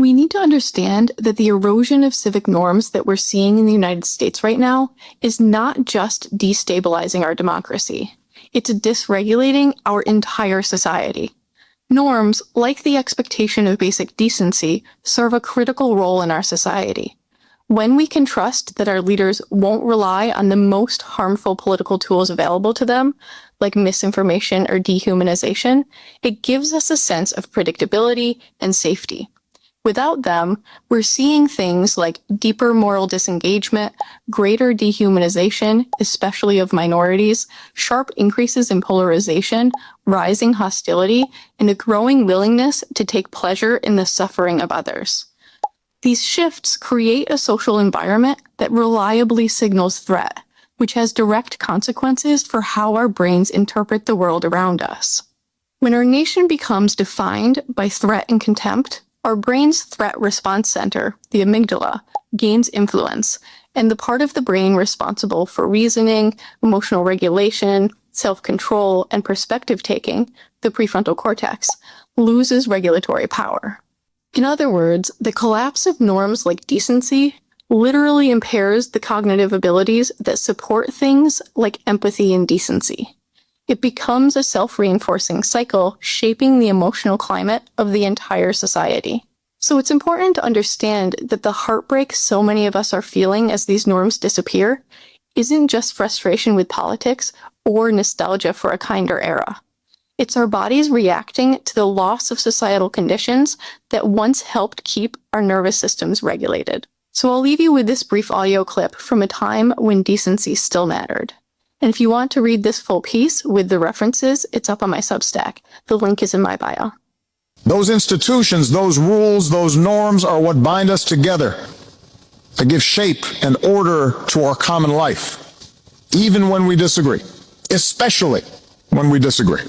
We need to understand that the erosion of civic norms that we're seeing in the United States right now is not just destabilizing our democracy. It's dysregulating our entire society. Norms, like the expectation of basic decency, serve a critical role in our society. When we can trust that our leaders won't rely on the most harmful political tools available to them, like misinformation or dehumanization, it gives us a sense of predictability and safety. Without them, we're seeing things like deeper moral disengagement, greater dehumanization, especially of minorities, sharp increases in polarization, rising hostility, and a growing willingness to take pleasure in the suffering of others. These shifts create a social environment that reliably signals threat, which has direct consequences for how our brains interpret the world around us. When our nation becomes defined by threat and contempt, our brain's threat response center, the amygdala, gains influence, and the part of the brain responsible for reasoning, emotional regulation, self-control, and perspective-taking, the prefrontal cortex, loses regulatory power. In other words, the collapse of norms like decency literally impairs the cognitive abilities that support things like empathy and decency. It becomes a self-reinforcing cycle, shaping the emotional climate of the entire society. So it's important to understand that the heartbreak so many of us are feeling as these norms disappear isn't just frustration with politics or nostalgia for a kinder era. It's our bodies reacting to the loss of societal conditions that once helped keep our nervous systems regulated. So I'll leave you with this brief audio clip from a time when decency still mattered. And if you want to read this full piece with the references, it's up on my Substack. The link is in my bio. Those institutions, those rules, those norms are what bind us together. They give shape and order to our common life, even when we disagree, especially when we disagree.